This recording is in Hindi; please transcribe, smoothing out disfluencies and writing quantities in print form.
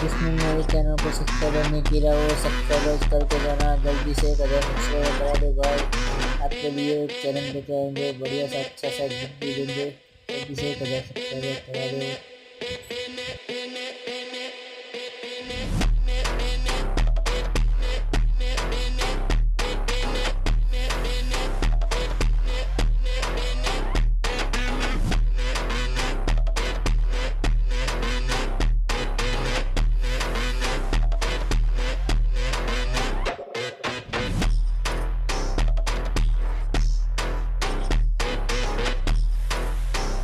जिसने मेरे चैनल को सब्सक्राइब नहीं किया वो सब्सक्राइब करके जाना जल्दी से, 1000 सब्सक्राइब करा दे भाई। आपके लिए चैनल लेके आएंगे बढ़िया सा अच्छा सा गिफ्ट भी देंगे, जल्दी से 1000 सब्सक्राइब करा दो।